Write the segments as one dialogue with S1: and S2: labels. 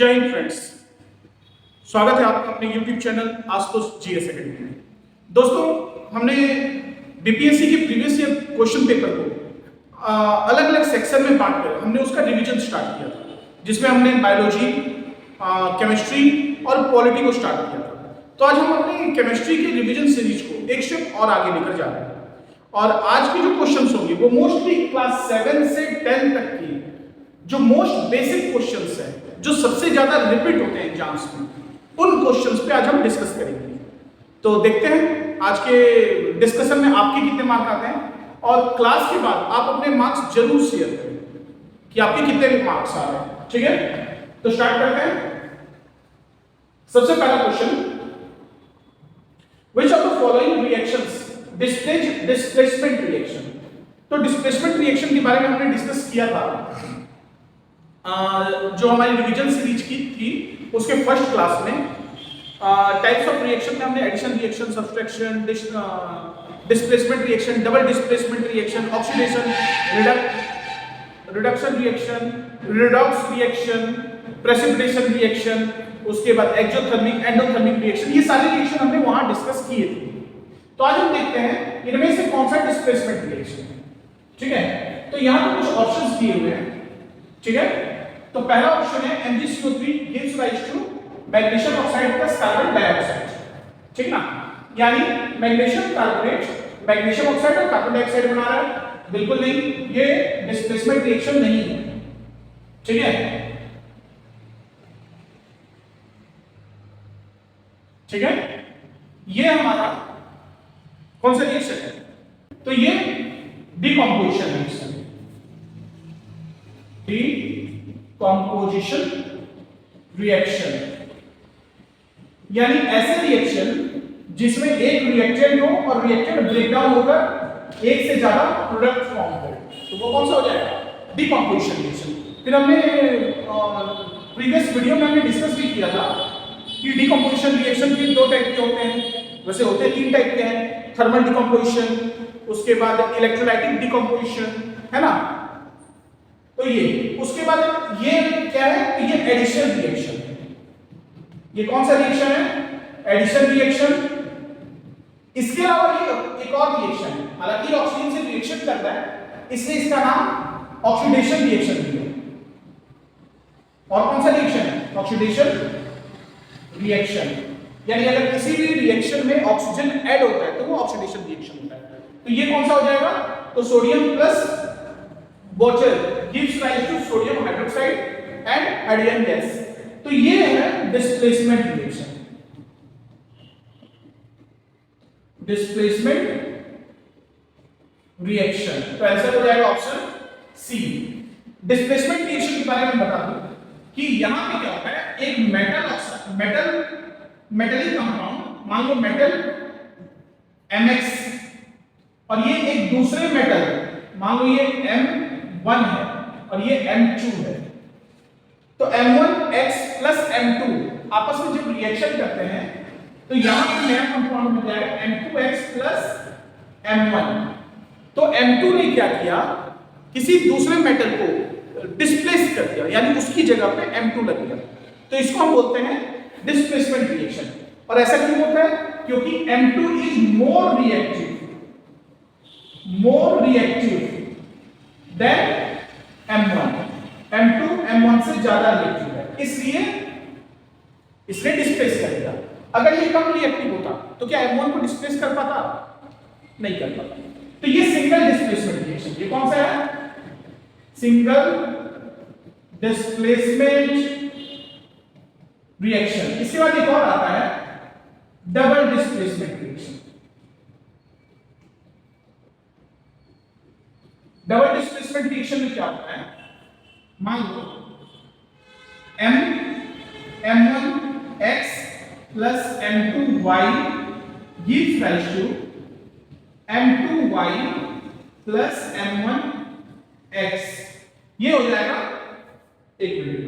S1: जय हिंद फ्रेंड्स, स्वागत है आपका अपने YouTube channel Ashutosh GS academy में। दोस्तों, हमने बीपीएससी के प्रीवियस ईयर क्वेश्चन पेपर को अलग अलग सेक्शन में बांट कर हमने उसका रिवीजन स्टार्ट किया था, जिसमें हमने बायोलॉजी, केमिस्ट्री और पॉलिटी को स्टार्ट किया था। तो आज हम अपनी केमिस्ट्री के रिवीजन सीरीज को एक स्टेप और आगे लेकर जा रहे हैं और आज के जो क्वेश्चंस होंगे वो मोस्टली क्लास 7 से 10 तक की जो मोस्ट बेसिक क्वेश्चंस हैं, जो सबसे ज्यादा रिपीट होते हैं एग्जाम्स में, उन क्वेश्चंस पे आज हम डिस्कस करेंगे। तो देखते हैं आज के डिस्कशन में आपके कितने मार्क आते हैं और क्लास के बाद आप अपने मार्क्स जरूर शेयर करें कि आपके कितने मार्क्स आ रहे हैं। ठीक है, तो स्टार्ट करते हैं। सबसे पहला question, which of the following reactions displacement reaction. तो डिस्प्लेसमेंट रिएक्शन के बारे में हमने डिस्कस किया था जो हमारी रिवीजन सीरीज की थी उसके फर्स्ट क्लास में। टाइप्स ऑफ रिएक्शन में हमने addition reaction, subtraction, displacement reaction, double displacement reaction, oxidation, reduction reaction, redox reaction, precipitation reaction, उसके बाद एक्सोथर्मिक, एंडोथर्मिक रिएक्शन, ये सारे रिएक्शन हमने वहां डिस्कस किए थे। तो आज हम देखते हैं इनमें से कौन सा डिस्प्लेसमेंट रिएक्शन है। ठीक है, तो यहां पर कुछ ऑप्शंस दिए हुए हैं। ठीक है, तो पहला ऑप्शन है MgCO3 gives rise to magnesium oxide plus carbon dioxide. ठीक ना, यानी मैग्नीशियम कार्बोनेट मैग्नीशियम ऑक्साइड और कार्बन डाइऑक्साइड बना रहा है। बिल्कुल नहीं, ये डिस्प्लेसमेंट रिएक्शन नहीं है। ठीक है, ठीक है, ये हमारा कौन सा रिएक्शन है? तो ये डिकम्पोजिशन रिएक्शन, डिकम्पोजिशन रिएक्शन, यानी ऐसे रिएक्शन जिसमें एक रिएक्टेंट हो और रिएक्टेंट ब्रेकडाउन होकर एक से ज्यादा प्रोडक्ट फॉर्म हो, तो वो कौन सा हो जाएगा? Decomposition reaction. फिर हमने प्रीवियस वीडियो में हमने डिस्कस भी किया था कि डिकम्पोजिशन रिएक्शन के दो टाइप के होते हैं, वैसे होते हैं तीन टाइप के हैं, थर्मल डिकम्पोजिशन, उसके बाद इलेक्ट्रोलाइटिक डिकम्पोजिशन, है ना। तो ये उसके बाद ये क्या है? ये एडिशन रिएक्शन है। ये कौन सा रिएक्शन है? Addition reaction. इसके अलावा ये एक और रिएक्शन है, हालांकि ऑक्सीजन से रिएक्शन कर रहा है इसलिए इसका नाम ऑक्सीडेशन रिएक्शन भी है। और कौन सा रिएक्शन है? ऑक्सीडेशन रिएक्शन, यानी अगर किसी भी रिएक्शन में ऑक्सीजन ऐड होता है तो वो ऑक्सीडेशन रिएक्शन होता है। तो ये कौन सा हो जाएगा? तो sodium plus water gives rise to sodium hydroxide and hydrogen gas। तो ये है डिस्प्लेसमेंट रिएक्शन। डिस्प्लेसमेंट रिएक्शन, तो आंसर हो जाएगा ऑप्शन सी। डिस्प्लेसमेंट रिएक्शन के बारे में बता दूं कि यहां पे क्या होता है, एक मेटलिक कंपाउंड, मान लो मेटल Mx, और ये एक दूसरे मेटल, मान लो ये M1 है और ये M2 है। तो M1X प्लस M2 आपस में जब रिएक्शन करते हैं तो यहां पर नया कंपाउंड बन जाएगा M2X प्लस M1। तो M2 ने क्या किया, किसी दूसरे मेटल को डिस्प्लेस कर दिया, यानी उसकी जगह पे M2 लग गया। तो इसको हम बोलते हैं डिस्प्लेसमेंट रिएक्शन। और ऐसा क्यों होता है? क्योंकि M2 is more reactive than M1। M2 M1 से ज्यादा रिएक्टिव है, इसलिए इसने डिस्प्लेस कर दिया। अगर ये कम रिएक्टिव होता तो क्या M1 को डिस्प्लेस कर पाता? नहीं कर पाता। तो ये सिंगल डिस्प्लेसमेंट रिएक्शन, ये कौन सा है? Single displacement reaction. इसके बाद एक और आता है double displacement reaction. Double displacement reaction में क्या होता है, मान लो M1X plus M2Y gives rise to M2Y plus M1X। ये हो जाएगा, एक मिनट,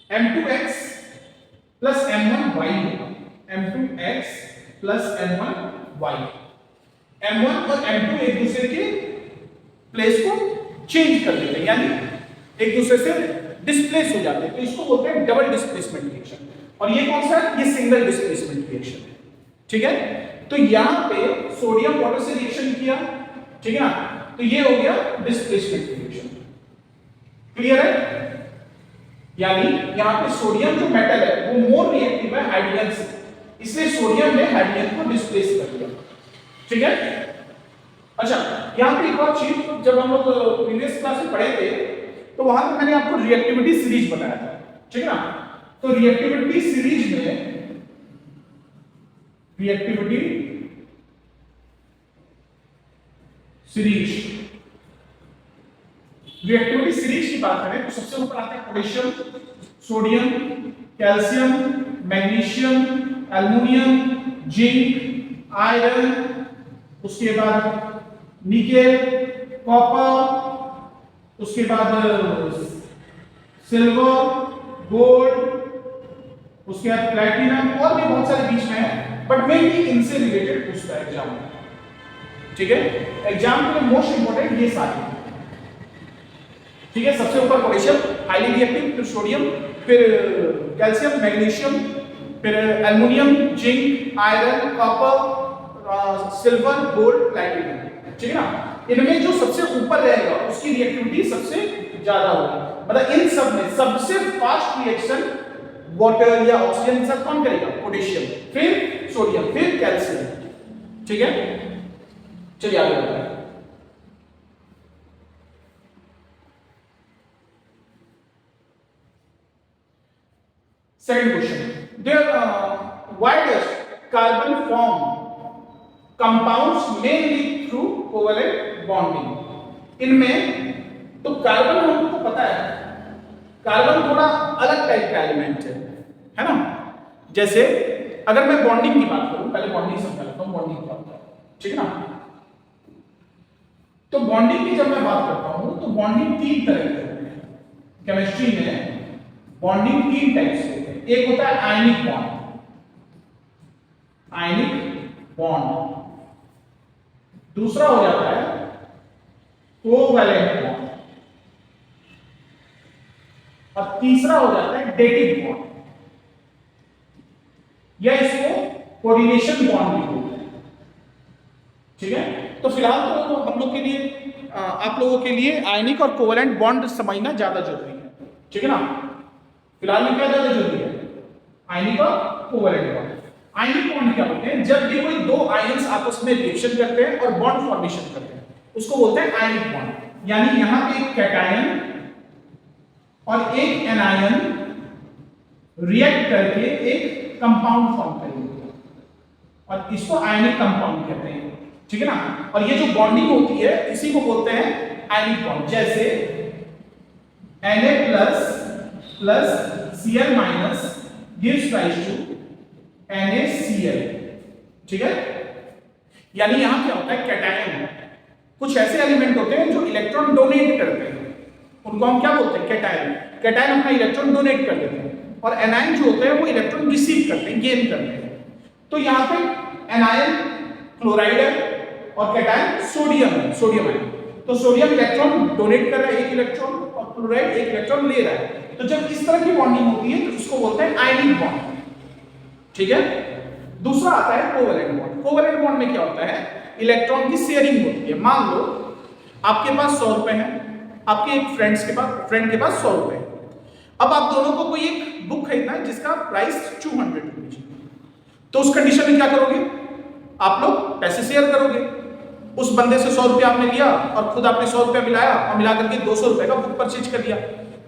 S1: M2X प्लस M1Y होगा, M2X प्लस M1Y। M1 और M2 एक दूसरे के प्लेस को चेंज कर देते हैं, यानी एक दूसरे से डिस्प्लेस हो जाते हैं, तो इसको बोलते हैं डबल डिस्प्लेसमेंट रिएक्शन। और ये कौन सा है? ये सिंगल डिस्प्लेसमेंट रिएक्शन है। ठीक है, तो यहां पे सोडियम वाटर से रिएक्शन किया, ठीक है ना, तो ये हो गया डिस्प्लेसमेंट रिएक्शन। क्लियर है? यानी यहां पे सोडियम जो मेटल है वो मोर रिएक्टिव है हाइड्रोजन से, इसलिए सोडियम ने हाइड्रोजन को डिस्प्लेस कर दिया। ठीक है, अच्छा यहां पे एक और चीज, जब हम लोग प्रीवियस क्लास में पढ़े थे तो वहां पे मैंने आपको रिएक्टिविटी सीरीज बताया था, ठीक है ना। तो रिएक्टिविटी सीरीज में, रिएक्टिविटी सीरीज की बात करें तो सबसे ऊपर आता है potassium, sodium, calcium, magnesium, aluminium, zinc, iron, उसके बाद निकेल, कॉपर, उसके बाद सिल्वर, गोल्ड, उसके बाद प्लैटिनम, और भी बहुत सारे बीच में है, बट मेनली इनसे रिलेटेड पूछता है एग्जाम में। ठीक है, एग्जाम के लिए मोस्ट इंपोर्टेंट ये सारे। ठीक है, सबसे ऊपर पोटेशियम हाईली रिएक्टिव, फिर सोडियम, फिर कैल्शियम, मैग्नीशियम, फिर aluminium, zinc, iron, copper, silver, gold, platinum. ठीक है ना, इनमें जो सबसे ऊपर रहेगा उसकी रिएक्टिविटी सबसे ज्यादा होगी। मतलब इन सब में सबसे फास्ट रिएक्शन वाटर या ऑक्सीजन के साथ कौन करेगा? पोटेशियम, फिर सोडियम, फिर कैल्शियम। ठीक है, चलिए आगे बढ़ते हैं। Second question, why does carbon form compounds mainly through covalent bonding? इनमें तो कार्बन हमको तो पता है, कार्बन थोड़ा अलग टाइप का एलिमेंट है ना। जैसे अगर मैं बॉन्डिंग की बात करूं, पहले बॉन्डिंग समझा लेता हूं, बॉन्डिंग क्या होता है, ठीक है ना। तो बॉन्डिंग की जब मैं बात करता हूं तो बॉन्डिंग तीन तरह की होती है केमिस्ट्री में। बॉन्डिंग तीन टाइप से होते हैं। एक होता है आयनिक बॉन्ड, आयनिक बॉन्ड, दूसरा हो जाता है कोवैलेंट बॉन्ड, और तीसरा हो जाता है डेटिक बॉन्ड, या इसको कोऑर्डिनेशन बॉन्ड भी बोलते हैं। ठीक है, तो फिलहाल तो हम लोग के लिए, आप लोगों के लिए आयनिक और कोवैलेंट बॉन्ड समझना ज्यादा जरूरी है। ठीक है ना, फिलहाल में क्या ज्यादा जरूरी है? आयनिक और कोवैलेंट बॉन्ड। आयनिक बॉन्ड क्या बोलते हैं? जब भी कोई दो आयंस आपस में रिएक्शन करते हैं और बॉन्ड फॉर्मेशन करते हैं, उसको बोलते हैं आयनिक बॉन्ड। यानी यहां पे एक कैटायन और एक एनायन रिएक्ट करके एक कंपाउंड फॉर्म करेंगे और इसको आयनिक कंपाउंड कहते हैं। ठीक है ना, और ये जो बॉन्डिंग होती है इसी को बोलते हैं आयनिक बॉन्ड। जैसे Na plus Cl minus gives rise to NaCl। ठीक है, यानी यहां क्या होता है, कैटायन, कुछ ऐसे एलिमेंट होते हैं जो इलेक्ट्रॉन डोनेट करते हैं, उनको हम क्या बोलते हैं? कैटायन। कैटायन अपना इलेक्ट्रॉन डोनेट कर देते हैं, और एनायन जो होते हैं वो इलेक्ट्रॉन रिसीव करते हैं, गेन करते हैं। तो यहां पे एनायन क्लोराइड है और कैटायन सोडियम है, सोडियम आयन। तो सोडियम इलेक्ट्रॉन डोनेट कर रहा है एक इलेक्ट्रॉन, और क्लोराइड एक इलेक्ट्रॉन ले रहा है। तो जब इस तरह की बॉन्डिंग होती है तो इसको बोलते हैं आयनिक बॉन्ड। ठीक है, दूसरा आता है कोवैलेंट बॉन्ड। कोवैलेंट बॉन्ड में क्या होता है? इलेक्ट्रॉन की शेयरिंग होती है। मान लो आपके पास 100 रुपए है, आपके एक फ्रेंड के पास 100 रुपए है। अब आप दोनों को कोई एक बुक खरीदना है जिसका प्राइस 200 रुपीज, तो उस कंडीशन में क्या करोगे? आप लोग पैसे शेयर करोगे। उस बंदे से 100 रुपया आपने लिया और खुद आपने 100 रुपया मिलाया और मिलाकर के 200 रुपए का बुक परचेज कर दिया।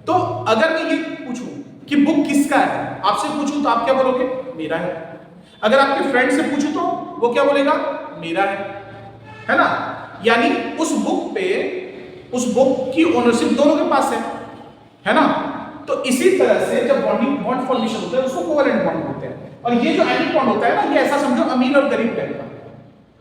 S1: तो अगर मैं ये पूछूं कि बुक किसका है, आपसे पूछूं तो आप क्या बोलोगे? मेरा है। अगर आपके फ्रेंड से पूछूं तो वो क्या बोलेगा? मेरा है ना। यानी उस बुक की ओनरशिप दोनों के पास है ना। तो इसी तरह से जब बॉन्ड फॉर्मेशन होता है उसको कोवैलेंट बॉन्ड बोलते हैं। और ये जो आयनिक बॉन्ड होता है ना, ये ऐसा समझो अमीर और गरीब टाइप का।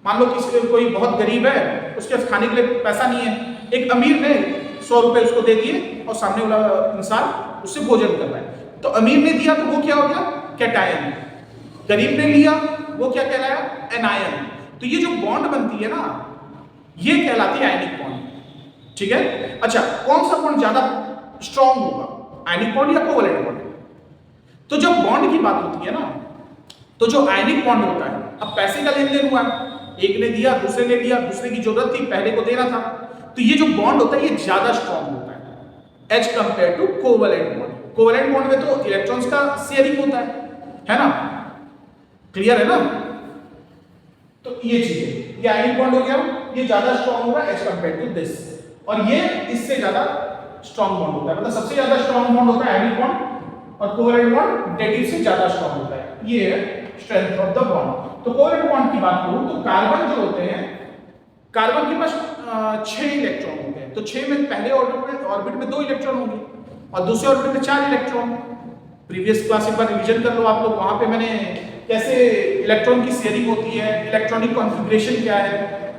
S1: मान लो किसी कोई बहुत गरीब है, उसके पास खाने के लिए पैसा नहीं है, एक अमीर ने 100 रुपए उसको दे दिए और सामने वाला इंसान उससे भोजन कर रहा है। तो अमीर ने दिया तो वो क्या हो गया? कैटायन। गरीब ने लिया वो क्या कहलाया? एनायन। तो ये जो बॉन्ड बनती है ना, ये कहलाती है आयनिक बॉन्ड। ठीक है, अच्छा कौन सा बॉन्ड ज्यादा स्ट्रॉन्ग होगा? आयनिक बॉन्ड या कोवैलेंट बॉन्ड। तो जब बॉन्ड की बात होती है ना, तो जो आयनिक बॉन्ड होता है, अब पैसे का लेन देन हुआ, एक ने दिया, दूसरे ने लिया, दूसरे की जरूरत थी, पहले को देना था, तो ये जो बॉन्ड होता है ये ज्यादा स्ट्रॉन्ग होता है as compared to covalent bond. Covalent bond में तो इलेक्ट्रॉन्स का शेयरिंग होता है ना, क्लियर है ना। तो ये चीज, ये आयनिक बॉन्ड हो गया, ये ज्यादा स्ट्रॉन्ग होगा एज कंपेयर टू दिस, और ये इससे ज्यादा स्ट्रॉन्ग बॉन्ड होता है, मतलब सबसे ज्यादा स्ट्रॉन्ग बॉन्ड होता है आयनिक बॉन्ड, और कोवैलेंट बॉन्ड नेगेटिव से ज्यादा स्ट्रॉन्ग होता है। ये है स्ट्रेंथ ऑफ द बॉन्ड। तो कोवैलेंट बॉन्ड की बात करूं तो कार्बन जो होते हैं, कार्बन के पास 6 इलेक्ट्रॉन होते हैं, तो 6 में पहले ऑर्बिट में 2 इलेक्ट्रॉन होंगे और दूसरे ऑर्बिट में 4 इलेक्ट्रॉन। प्रीवियस क्लास एक बार रिवीजन कर लो आप लोग, वहां पे मैंने कैसे इलेक्ट्रॉन की शेयरिंग होती है, इलेक्ट्रॉनिक कॉन्फ़िगरेशन क्या है,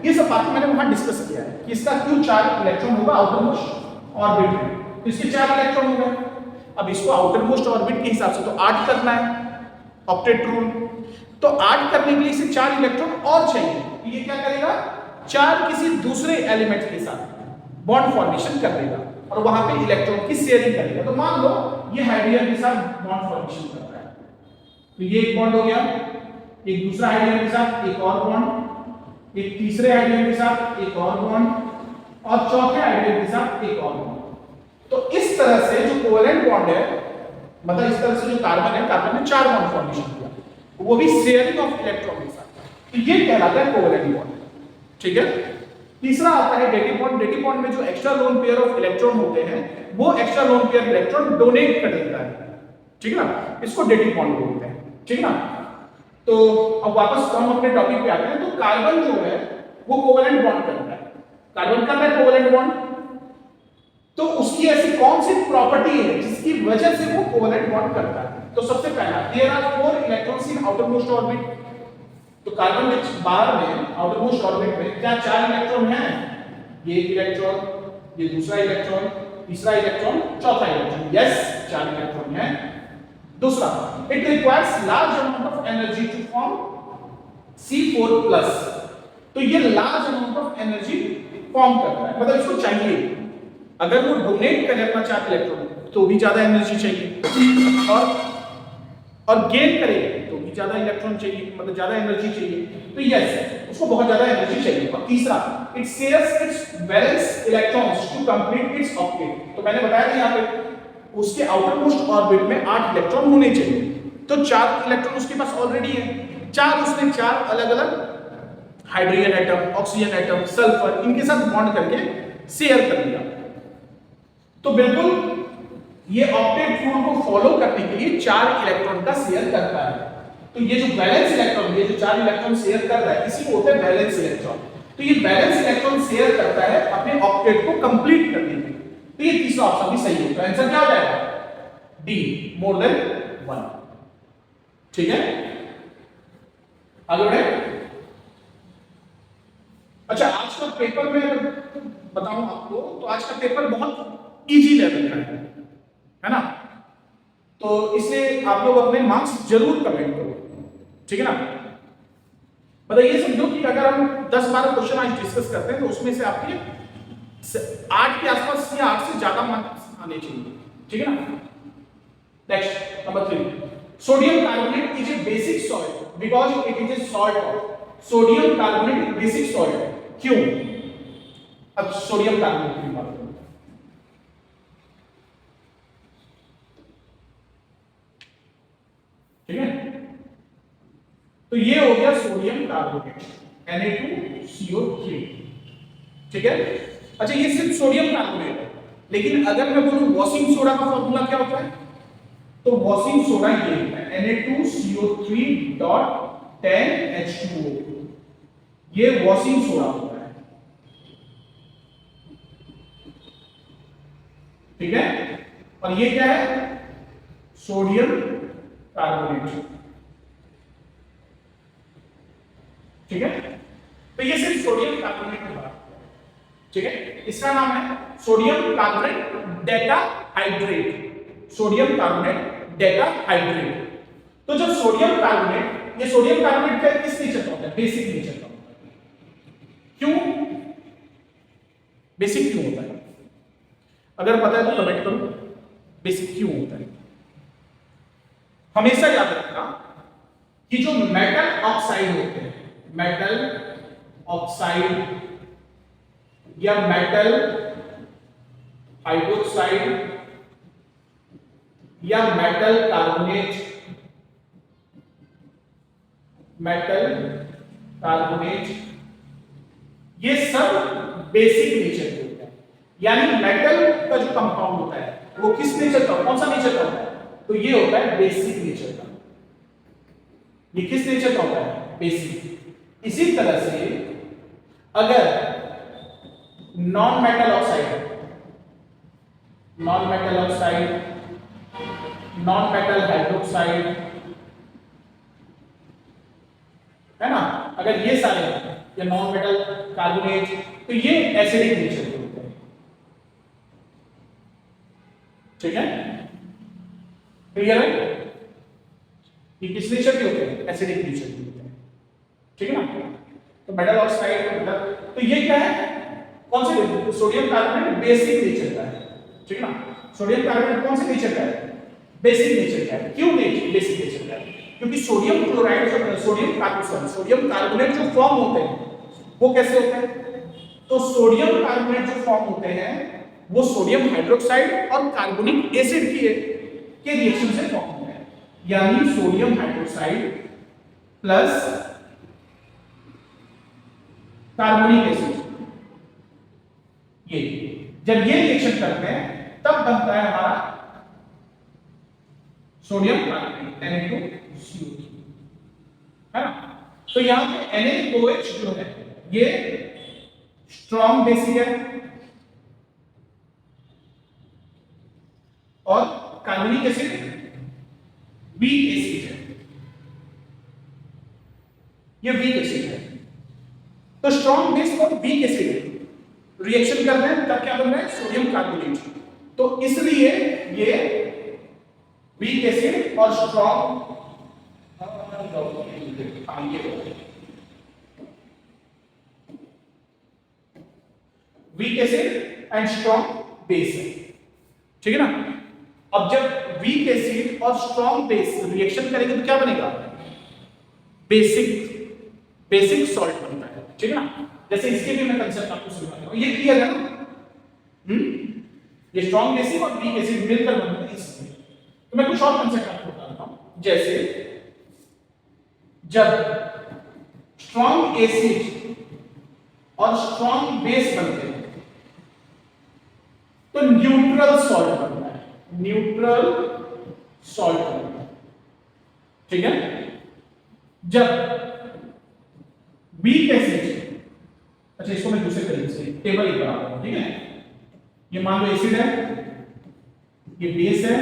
S1: ये सब बातें मैंने वहां डिस्कस किया है कि इसका क्यों 4 इलेक्ट्रॉन होगा आउटर मोस्ट ऑर्बिट में, तो इसके 4 इलेक्ट्रॉन हो गए। अब इसको आउटर मोस्ट ऑर्बिट के हिसाब से तो 8 करना है, ऑक्टेट रूल, तो 8 करने के लिए इसे 4 इलेक्ट्रॉन और चाहिए, तो ये क्या करेगा, 4 किसी दूसरे एलिमेंट के साथ बॉन्ड फॉर्मेशन कर देगा और वहां पे इलेक्ट्रॉन की शेयरिंग करेगा। तो मान लो ये हाइड्रोजन के साथ बॉन्ड फॉर्मेशन कर रहा है, तो ये एक बॉन्ड हो गया, एक दूसरा हाइड्रोजन के साथ एक और बॉन्ड, एक तीसरे हाइड्रोजन के साथ एक और बॉन्ड और चौथे हाइड्रोजन के साथ एक और बॉन्ड। तो इस तरह से जो कोवैलेंट बॉन्ड है, मतलब इस तरह से जो कार्बन है, कार्बन ने 4 बॉन्ड फॉर्मेशन किया, वो भी शेयरिंग ऑफ इलेक्ट्रॉन के साथ, तो ये कहलाता है कोवैलेंट बॉन्ड। ठीक है। तीसरा आता है डेटिव बॉन्ड। डेटिव बॉन्ड में जो extra lone pair of electron होते हैं, वो extra lone pair electron donate कर देता है, ठीक है ना, इसको डेटिव बॉन्ड बोलते हैं, ठीक है ना। तो अब वापस हम अपने टॉपिक पे आते हैं। तो कार्बन जो है वो कोवैलेंट बॉन्ड करता है, कार्बन करता है कोवैलेंट बॉन्ड, तो उसकी ऐसी कौन सी प्रॉपर्टी है जिसकी वजह से वो कोवैलेंट बॉन्ड करता है। तो सबसे पहला, there are 4 electrons in outermost orbit. तो कार्बन के बाहर में आउटर मोस्ट ऑर्बिट में क्या 4 इलेक्ट्रॉन हैं, ये एक इलेक्ट्रॉन, ये दूसरा इलेक्ट्रॉन, तीसरा इलेक्ट्रॉन, चौथा इलेक्ट्रॉन, यस 4 इलेक्ट्रॉन हैं। दूसरा, it requires large amount of energy to form C4+, तो ये large amount of energy form करता है, मतलब इसको चाहिए, अगर वो डोनेट करे अपना 4 इलेक्ट्रॉन तो भी ज्यादा एनर्जी चाहिए, और गेन करे तो भी ज्यादा इलेक्ट्रॉन चाहिए, मतलब ज्यादा एनर्जी चाहिए, तो यस उसको बहुत ज्यादा एनर्जी चाहिए। और तीसरा, it shares its valence electrons to complete its octet. तो मैंने बताया था यहाँ पे उसके आउटर मोस्ट ऑर्बिट में 8 इलेक्ट्रॉन होने चाहिए, तो 4 इलेक्ट्रॉन उसके पास ऑलरेडी है, 4 उसने 4 अलग अलग hydrogen atom, oxygen atom, sulphur, इनके साथ बॉन्ड करके शेयर कर दिया। तो बिल्कुल ये ऑक्टेट रूल को फॉलो करने के लिए 4 इलेक्ट्रॉन का शेयर करता है। तो ये जो बैलेंस इलेक्ट्रॉन, ये जो 4 इलेक्ट्रॉन शेयर कर रहा है, इसी को बोलते हैं बैलेंस इलेक्ट्रॉन। तो ये बैलेंस इलेक्ट्रॉन शेयर करता है अपने ऑक्टेट को कंप्लीट करने के लिए। तो ये तीसरा ऑप्शन भी सही है, तो आंसर क्या हो जाएगा, डी, मोर देन 1। ठीक है, आगे बढ़े। अच्छा, आज का पेपर में बताऊं आपको, तो आज का पेपर बहुत इजी लेवल का है ना, तो इसलिए आप लोग अपने मार्क्स जरूर कमेंट करो, ठीक है ना। मतलब ये समझो कि अगर हम 10-12 क्वेश्चन आज डिस्कस करते हैं तो उसमें से आपके 8 के आसपास या 8 से ज्यादा मार्क्स आने चाहिए, ठीक है ना। Next, number 3, sodium carbonate is a basic salt because it is a salt of. Sodium carbonate basic salt है, क्यों। अब सोडियम कार्बोनेट की बात करें, ठीक है, तो ये हो गया सोडियम कार्बोनेट Na2CO3, ठीक है। अच्छा, ये सिर्फ सोडियम कार्बोनेट है, लेकिन अगर मैं बोलूं वॉशिंग सोडा का फॉर्मूला क्या होता है, तो वॉशिंग सोडा ये होता है Na2CO3.10H2O, ये वॉशिंग सोडा होता है, ठीक है। और ये क्या है, सोडियम कार्बोनेट, ठीक है। तो ये सिर्फ सोडियम कार्बोनेट की बात है, ठीक है। इसका नाम है sodium carbonate decahydrate, sodium carbonate decahydrate. तो जब सोडियम कार्बोनेट, ये सोडियम कार्बोनेट का किस नेचर का होता है, बेसिक नेचर का होता है। क्यों बेसिक क्यों होता है, अगर पता है तो कमेंट करो। बेसिक क्यों होता है? हमेशा याद रखना कि जो मेटल ऑक्साइड होते हैं, मेटल ऑक्साइड या मेटल हाइड्रोक्साइड या मेटल कार्बोनेट, ये सब बेसिक नेचर के होते हैं। यानी मेटल का जो कंपाउंड होता है वो किस नेचर का, कौन सा नेचर का होता है? तो ये होता है बेसिक नेचर का। ये किस नेचर का होता है? बेसिक। इसी तरह से अगर non metal oxide, non metal hydroxide है ना, अगर ये सारे या नॉन मेटल कार्बोनेट, तो ये एसिडिक नेचर के होते हैं। ठीक है, क्लियर है? ये किस नेचर के होते हैं? एसिडिक नेचर के होते हैं। ठीक है ना? तो मेटल ऑक्साइड मतलब, तो ये क्या है? कौन से? सोडियम कार्बोनेट बेसिक नेचर का है। ठीक है ना? सोडियम कार्बोनेट कौन से नेचर का है? बेसिक नेचर का है। क्यों बेसिक नेचर का है? क्योंकि सोडियम क्लोराइड जो सोडियम कार्बोनेट जो फॉर्म होते हैं वो कैसे होते हैं? तो सोडियम कार्बोनेट जो फॉर्म होते हैं वो सोडियम हाइड्रोक्साइड और कार्बोनिक एसिड के रिएक्शन से फॉर्म होते हैं। यानी sodium hydroxide plus carbonic acid, ये जब ये रिएक्शन करते हैं तब बनता है हमारा सोडियम कार्बोनेट Na2CO3, है ना? तो यहां पे NaOH जो है ये स्ट्रॉन्ग बेसिक है और कार्बोनिक एसिड वीक एसिड है, ये वीक एसिड है। तो स्ट्रॉन्ग बेस और वीक एसिड रिएक्शन कर रहे हैं तब क्या बन रहा है? Sodium carbonate. तो इसलिए ये वीक एसिड और strong weak acid and strong base है। ठीक है ना? अब जब वीक एसिड और स्ट्रॉन्ग बेस रिएक्शन करेंगे तो क्या बनेगा? बेसिक सॉल्ट बनता है। ठीक है ना? जैसे इसके भी मैं कंसेप्ट आपको समझाता हूं, ये क्लियर है ना? ये स्ट्रॉन्ग बेसिक और वीक एसिड मिलकर बनता है इसमें। तो मैं कुछ और कंसेप्ट आपको बताता हूं। जैसे जब स्ट्रॉन्ग एसिड और स्ट्रॉन्ग बेस बनते हैं तो न्यूट्रल सॉल्ट बनता है, न्यूट्रल सॉल्ट बनता है। ठीक है? जब वीक एसिड, अच्छा इसको मैं दूसरे तरीके से टेबल ही बना रहा हूं। ठीक है? ये मान लो एसिड है, ये बेस है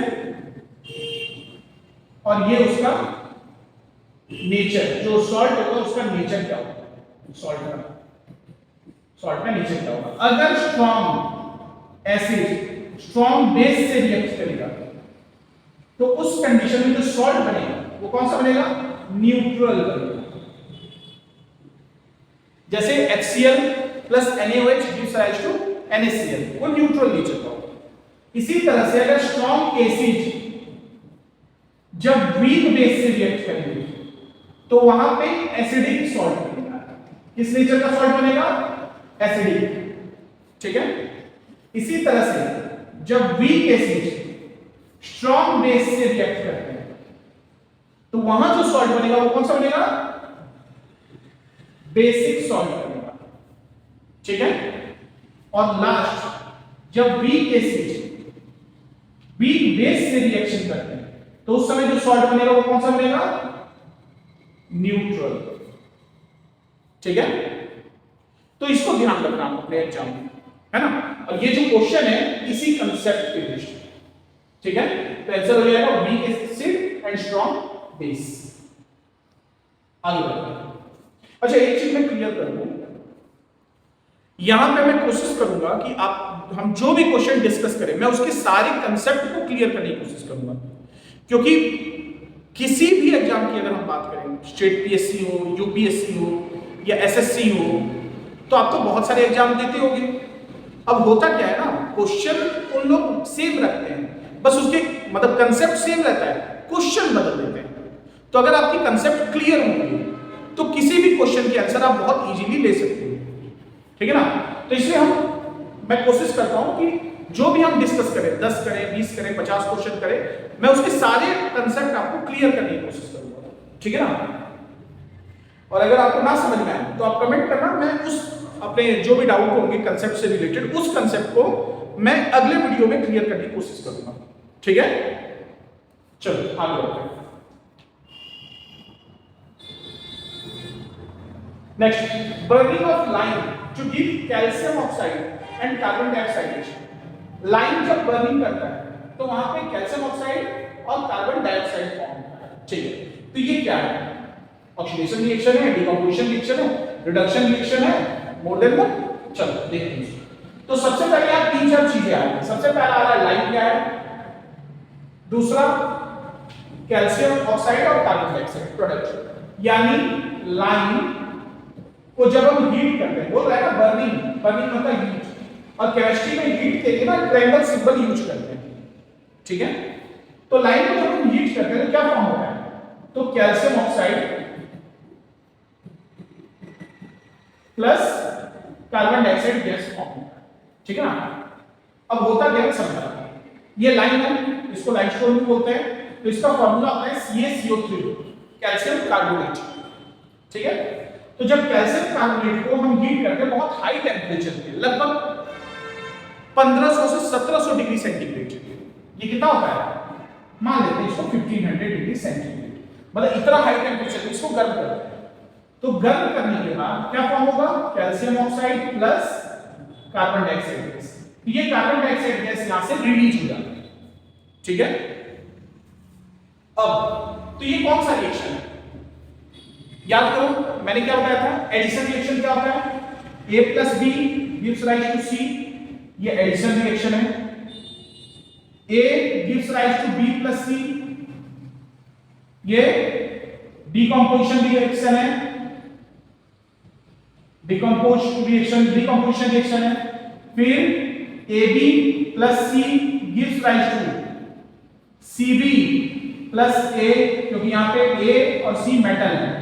S1: और ये उसका नेचर, जो सॉल्ट होगा उसका नेचर क्या होगा? सॉल्ट का नेचर क्या होगा? अगर स्ट्रॉन्ग एसिड स्ट्रॉन्ग बेस से रिएक्ट करेगा तो उस कंडीशन में जो सॉल्ट बनेगा वो कौन सा बनेगा? न्यूट्रल बनेगा। जैसे HCl plus NaOH gives rise to NaCl, वो न्यूट्रल नेचर का होगा। इसी तरह से अगर स्ट्रॉन्ग एसिड जब वीक बेस से रिएक्ट करेंगे तो वहां पे एसिडिक सॉल्ट बनेगा। किस नेचर का सॉल्ट बनेगा? एसिडिक। ठीक है? इसी तरह से जब वीक एसिड स्ट्रॉन्ग बेस से रिएक्ट करते हैं तो वहां जो सॉल्ट बनेगा वो कौन सा बनेगा? बेसिक सॉल्ट बनेगा। ठीक है? और लास्ट जब वीक एसिड वीक बेस से रिएक्शन करते हैं तो उस समय जो सॉल्ट बनेगा वो कौन सा बनेगा? न्यूट्रल। ठीक है? तो इसको ध्यान रखना अपने एग्जाम में, है ना? और ये जो क्वेश्चन है इसी कंसेप्ट पे बेस्ड है। ठीक है? तो आंसर हो जाएगा weak acid and strong base. आगे बढ़ते हैं। अच्छा एक चीज मैं क्लियर कर दूं, यहां पे मैं कोशिश करूंगा कि हम जो भी क्वेश्चन डिस्कस करें मैं उसके सारे कंसेप्ट को क्लियर करने की कोशिश करूंगा, क्योंकि किसी भी एग्जाम की अगर हम बात करें, स्टेट PSC हो, UPSC हो या SSC हो, तो आप तो बहुत सारे एग्जाम देते होंगे। अब होता क्या है ना, क्वेश्चन उन लोग सेम रखते हैं बस उसके मतलब कंसेप्ट सेम रहता है, क्वेश्चन बदल देते हैं। तो अगर आपकी कंसेप्ट क्लियर होंगे तो किसी भी क्वेश्चन के आंसर आप बहुत इजीली ले सकते हो, ठीक है ना। तो इसलिए मैं कोशिश करता हूं कि जो भी हम डिस्कस करें, 10 करें, 20 करें, 50 क्वेश्चन करें, मैं उसके सारे कंसेप्ट आपको क्लियर करने की कोशिश करूंगा, ठीक है ना। और अगर आपको ना समझ में आए तो आप कमेंट करना, मैं उस अपने जो भी डाउट होंगे कंसेप्ट से रिलेटेड, उस कंसेप्ट को मैं अगले वीडियो में क्लियर करने की कोशिश करूंगा, ठीक है। चलो आगे बढ़ते हैं। Next, burning of lime to give calcium oxide and carbon dioxide. Lime जब बर्निंग करता है तो वहां पे कैल्शियम ऑक्साइड और कार्बन डाइऑक्साइड फॉर्म होता है, ठीक है। तो ये क्या है? ऑक्सीडेशन रिएक्शन है, डिकम्पोजिशन रिएक्शन है, रिडक्शन रिएक्शन है, मोर देन वन। चलो देखते हैं। तो सबसे पहले आप 3-4 चीजें आ रही हैं। सबसे पहला आ रहा है लाइन क्या है, दूसरा कैल्शियम ऑक्साइड और कार्बन डाइऑक्साइड प्रोडक्ट। यानी लाइन को जब हम हीट करते हैं, बोल रहा है ना बर्निंग, बर्निंग मतलब हीट, और केमिस्ट्री में हीट के लिए ना ट्रायंगल सिंबल यूज करते हैं, ठीक है। तो लाइन को जब हम हीट करते हैं तो क्या फॉर्म होता है? तो calcium oxide plus carbon dioxide gas form होता है, ठीक है ना। अब होता क्या है समझा। ये लाइन है, इसको लाइमस्टोन भी बोलते हैं। तो इसका फार्मूला आता है CaCO3, कैल्शियम कार्बोनेट, ठीक है। तो जब कैल्शियम कार्बोनेट को हम हीट करते हैं बहुत हाई टेंपरेचर पे, लगभग 1500 से 1700 डिग्री सेंटीग्रेड, ये कितना होता है? मान लेते हैं इसको 1500 डिग्री सेंटीग्रेड, मतलब इतना हाई टेंपरेचर पे इसको गर्म करते हैं। तो गर्म करने के बाद क्या फॉर्म होगा? Calcium oxide plus carbon dioxide gas. ये कार्बन डाइऑक्साइड गैस यहां से रिलीज हो जाती है, ठीक है। अब तो ये कौन सा रिएक्शन है? याद करो मैंने क्या बताया था, एडिशन रिएक्शन क्या होता है? A plus B gives rise to C, ये एडिशन रिएक्शन है। A gives rise to B plus C, ये डिकम्पोजिशन रिएक्शन है। डिकम्पोजिशन रिएक्शन है। फिर AB plus C gives rise to CB plus A, क्योंकि यहां पे A और C मेटल है,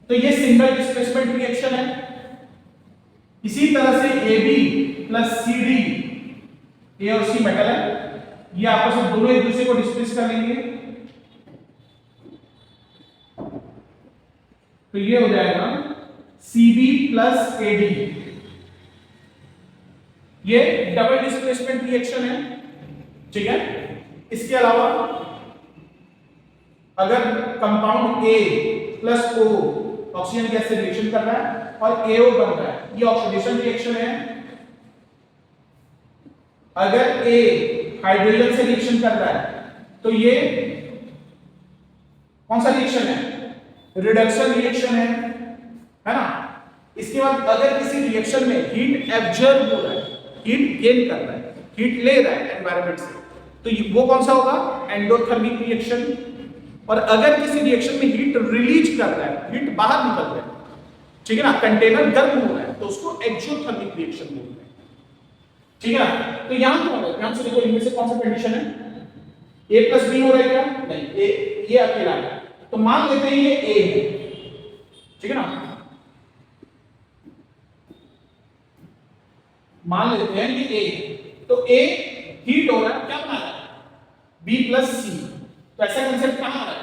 S1: तो ये सिंगल डिस्प्लेसमेंट रिएक्शन है। इसी तरह से AB प्लस CD, A और C मेटल है, ये आपस में दोनों एक दूसरे को डिस्प्लेस कर लेंगे, तो ये हो जाएगा CB प्लस AD, ये डबल डिस्प्लेसमेंट रिएक्शन है, ठीक है। इसके अलावा अगर compound A plus O oxygen gas से रिएक्शन कर रहा है और AO बन रहा है, ये ऑक्सीडेशन रिएक्शन है। अगर A हाइड्रोजन से रिएक्शन कर रहा है तो ये कौन सा रिएक्शन है? रिडक्शन रिएक्शन है ना। इसके बाद अगर किसी रिएक्शन में हीट एब्जॉर्ब हो रहा है, हीट गेन कर रहा है, हीट ले रहा है एनवायरनमेंट से, तो वो कौन सा होगा? Endothermic reaction. और अगर किसी रिएक्शन में हीट रिलीज कर रहा है, हीट बाहर निकल रहा है, ठीक है ना, कंटेनर गर्म हो रहा है, तो उसको एक्सोथर्मिक रिएक्शन बोलते हैं, ठीक है ना। तो यहां क्या होगा? ध्यान से देखो, इनमें से कौन सा कंडीशन है? A प्लस B हो रहा है क्या? नहीं, ये अकेला है। तो मान लेते हैं ये A है, ठीक है ना। मान लेते हैं ये A है, तो A हीट हो रहा है, क्या बना रहा है? B plus C। तो ऐसा कंसेप्ट कहां आ रहा है?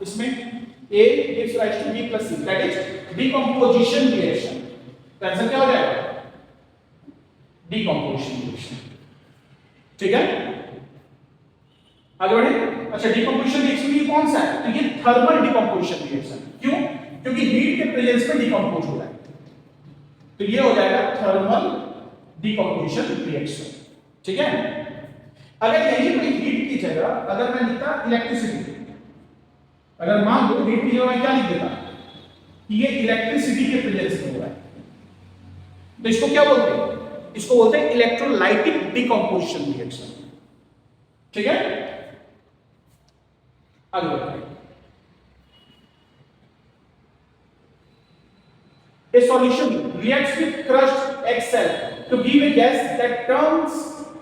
S1: इसमें A gives rise to B plus C, that is decomposition reaction। तो आंसर क्या हो जाएगा? decomposition reaction, ठीक है। आगे बढ़े। अच्छा, decomposition reaction ये कौन सा है? तो ये थर्मल decomposition reaction। क्यों? क्योंकि हीट के प्रेजेंस में डिकम्पोज हो रहा है, तो ये हो जाएगा थर्मल decomposition reaction, ठीक है। अगर यही कोई हीट की जगह अगर मैं लिखता इलेक्ट्रिसिटी, अगर मान लो हीट की जगह मैं क्या लिख देता कि ये इलेक्ट्रिसिटी के प्रेजेंस में हो रहा है, तो इसको क्या बोलते हैं? इसको बोलते हैं इलेक्ट्रोलाइटिक डिकम्पोजिशन रिएक्शन, ठीक है। आगे बढ़ते हैं। A solution reacts with crushed egg cell to give a gas that turns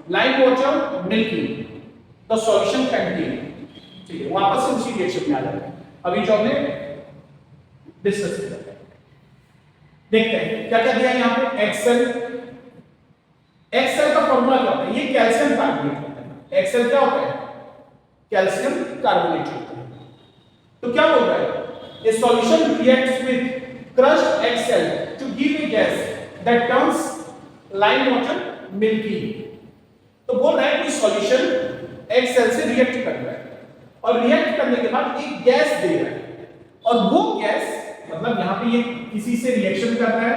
S1: lime water milky। The solution contain, ठीक है, वापस से उसी रिएक्शन में आ जाते हैं अभी जो हमने डिस्कस किया। देखते हैं क्या क्या दिया है यहाँ पे। एक्सेल, एक्सेल का फॉर्मूला क्या होता है, ये कैल्शियम कार्बोनेट होता है। एक्सेल क्या होता है, कैल्शियम कार्बोनेट होता है। तो क्या बोल रहा है, a solution reacts with crushed XL to give a gas that turns lime water milky। तो बोल रहा है कोई सॉल्यूशन XL से रिएक्ट कर रहा है और रिएक्ट करने के बाद एक गैस दे रहा है, और वो गैस मतलब यहां पे ये किसी से रिएक्शन कर रहा है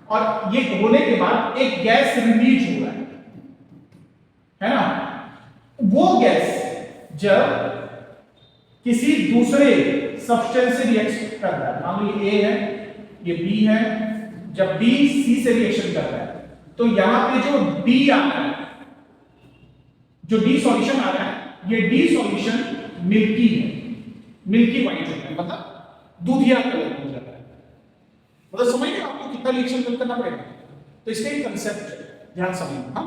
S1: और ये होने के बाद एक गैस रिलीज हो रहा है ना। वो गैस जब किसी दूसरे सब्सटेंस से रिएक्शन कर रहा है, मान लो ये ए है, ये बी है, जब बी सी से रिएक्शन कर रहा है तो यहां पे जो डी आ रहा है, जो डी सॉल्यूशन आ रहा है, ये डी सॉल्यूशन मिल्की है, मिल्की व्हाइट होता है, मतलब दूधिया कलर हो जाता है। मतलब समझ गए आपको कितना रिएक्शन करना पड़ेगा। तो इसका एक कंसेप्ट है, ध्यान समझना। हाँ,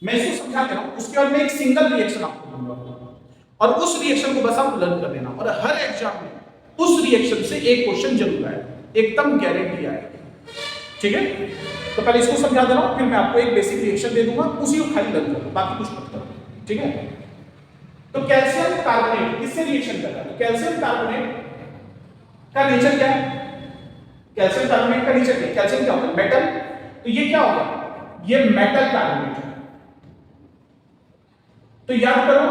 S1: मैं इसको समझा दे रहा हूं, उसके बाद मैं एक सिंगल रिएक्शन आपको दूंगा और उस रिएक्शन को बस आप लर्न कर लेना, और हर एग्जाम में उस रिएक्शन से एक क्वेश्चन जरूर आएगा, एकदम गारंटी आएगा, ठीक है। तो पहले इसको समझा दे रहा हूं, फिर मैं आपको एक बेसिक रिएक्शन दे दूंगा, उसी को खाली लर्न करो, बाकी कुछ मत करो, ठीक है। तो कैल्शियम कार्बोनेट किससे रिएक्शन कर रहा है, तो कैल्शियम कार्बोनेट का नेचर क्या है, कैल्शियम कार्बोनेट का नेचर क्या है, कैल्शियम क्या होता है, मेटल, तो ये क्या होगा, ये मेटल कार्बोनेट है। तो याद करो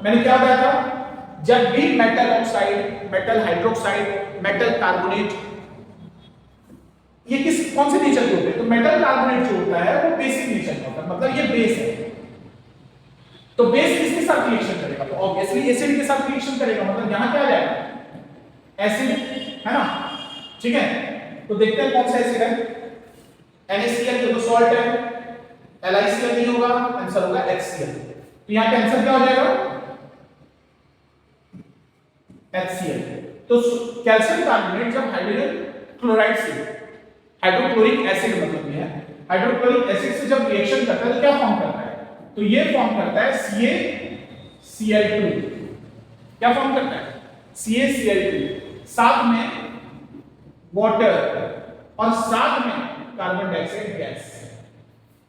S1: मैंने क्या बताया था, जब भी metal oxide, metal hydroxide, metal carbonate, ये किस कौन से नेचर के होते हैं, तो मेटल कार्बोनेट जो होता है वो बेसिक नेचर का होता है, मतलब ये बेस है। तो बेस किसके साथ रिएक्शन करेगा, तो ऑब्वियसली एसिड के साथ रिएक्शन करेगा, मतलब यहां क्या आ जाएगा, एसिड है ना, ठीक है। तो देखते हैं कौन सा एसिड है, NaCl जो तो सॉल्ट है, LiCl नहीं होगा, आंसर होगा HCl। तो यहां का आंसर क्या हो जाएगा, HCl। तो कैल्शियम कार्बोनेट जब हाइड्रोजन क्लोराइड से, हाइड्रोक्लोरिक एसिड मतलब ये है, हाइड्रोक्लोरिक एसिड से जब रिएक्शन करता है तो क्या फॉर्म करता है, तो ये फॉर्म करता है CaCl2। क्या फॉर्म करता है, CaCl2, साथ में वाटर और साथ में कार्बन डाइऑक्साइड गैस,